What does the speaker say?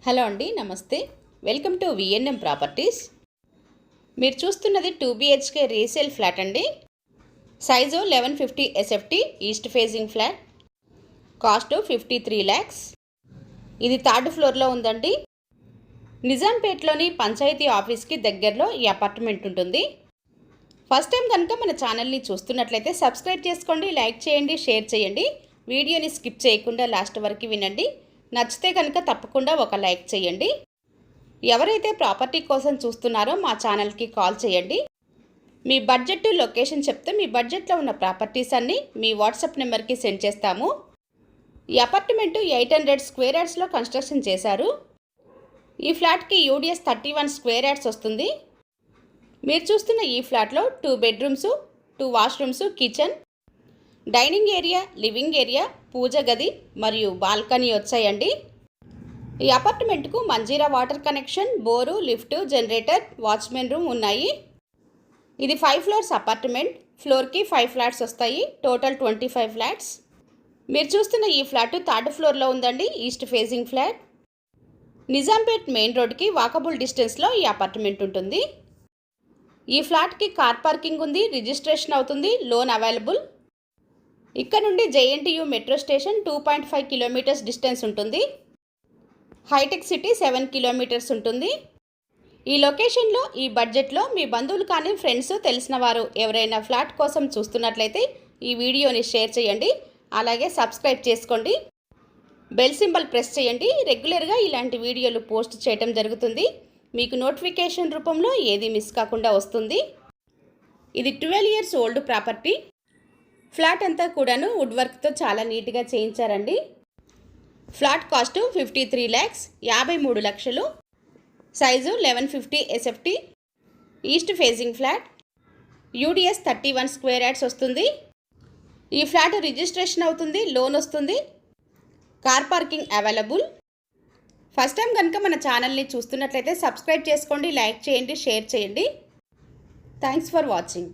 Hello అండి, నమస్తే. Welcome to VNM properties. మీరు చూస్తున్నది 2 BHK రీసేల్ ఫ్లాట్ అండి. Size 1150 SFT east facing flat. Cost 53 lakhs. ఇది 3rd ఫ్లోర్లో ఉందండి. నిజాంపేట్లోని పంచాయతీ ఆఫీస్కి దగ్గరలో ఈ అపార్ట్మెంట్ ఉంటుంది. ఫస్ట్ టైం కనుక మన ఛానల్ని చూస్తున్నట్లయితే సబ్స్క్రైబ్ చేసుకోండి, లైక్ చేయండి, షేర్ చేయండి. వీడియోని స్కిప్ చేయకుండా లాస్ట్ వరకు వినండి. నచ్చితే కనుక తప్పకుండా ఒక లైక్ చేయండి. ఎవరైతే ప్రాపర్టీ కోసం చూస్తున్నారో మా ఛానల్కి కాల్ చేయండి. మీ బడ్జెట్ లొకేషన్ చెప్తే మీ బడ్జెట్లో ఉన్న ప్రాపర్టీస్ అన్నీ మీ వాట్సాప్ నెంబర్కి సెండ్ చేస్తాము. ఈ అపార్ట్మెంటు 800 స్క్వేర్ యార్డ్స్లో కన్స్ట్రక్షన్ చేశారు. ఈ ఫ్లాట్కి యూడిఎస్ 31 స్క్వేర్ యార్డ్స్ వస్తుంది. మీరు చూస్తున్న ఈ ఫ్లాట్లో 2 bedrooms, 2 washrooms, kitchen, dining area, living area, పూజ గది మరియు బాల్కనీ వచ్చాయండి. ఈ అపార్ట్మెంట్కు Manjeera water connection, bore, lift, generator, watchmen room ఉన్నాయి. ఇది 5 floors అపార్ట్మెంట్. ఫ్లోర్కి 5 flats వస్తాయి. Total 25 flats. మీరు చూస్తున్న ఈ ఫ్లాట్ 3rd ఫ్లోర్లో ఉందండి. East facing flat. Nizampet main రోడ్కి వాకబుల్ డిస్టెన్స్లో ఈ అపార్ట్మెంట్ ఉంటుంది. ఈ ఫ్లాట్కి కార్ పార్కింగ్ ఉంది, రిజిస్ట్రేషన్ అవుతుంది, లోన్ అవైలబుల్. ఇక్కడ నుండి JNTU metro station 2.5 kilometers distance ఉంటుంది. హైటెక్ సిటీ 7 kilometers ఉంటుంది. ఈ లొకేషన్లో, ఈ బడ్జెట్లో మీ బంధువులు కానీ, ఫ్రెండ్స్, తెలిసిన వారు ఎవరైనా ఫ్లాట్ కోసం చూస్తున్నట్లయితే ఈ వీడియోని షేర్ చేయండి. అలాగే సబ్స్క్రైబ్ చేసుకోండి. బెల్ సింబల్ ప్రెస్ చేయండి. రెగ్యులర్గా ఇలాంటి వీడియోలు పోస్ట్ చేయడం జరుగుతుంది. మీకు నోటిఫికేషన్ రూపంలో ఏది మిస్ కాకుండా వస్తుంది. ఇది 12 years ఓల్డ్ ప్రాపర్టీ. ఫ్లాట్ అంతా కూడాను వుడ్ వర్క్తో చాలా నీట్గా చేయించారండి. ఫ్లాట్ కాస్ట్ 53 lakhs, 53 లక్షలు. Size 1150 SFT east facing flat. UDS 31 square yards వస్తుంది. ఈ ఫ్లాట్ రిజిస్ట్రేషన్ అవుతుంది, లోన్ వస్తుంది, car parking available. First time కనుక మన ఛానల్ని చూస్తున్నట్లయితే సబ్స్క్రైబ్ చేసుకోండి, లైక్ చేయండి, షేర్ చేయండి. Thanks for watching.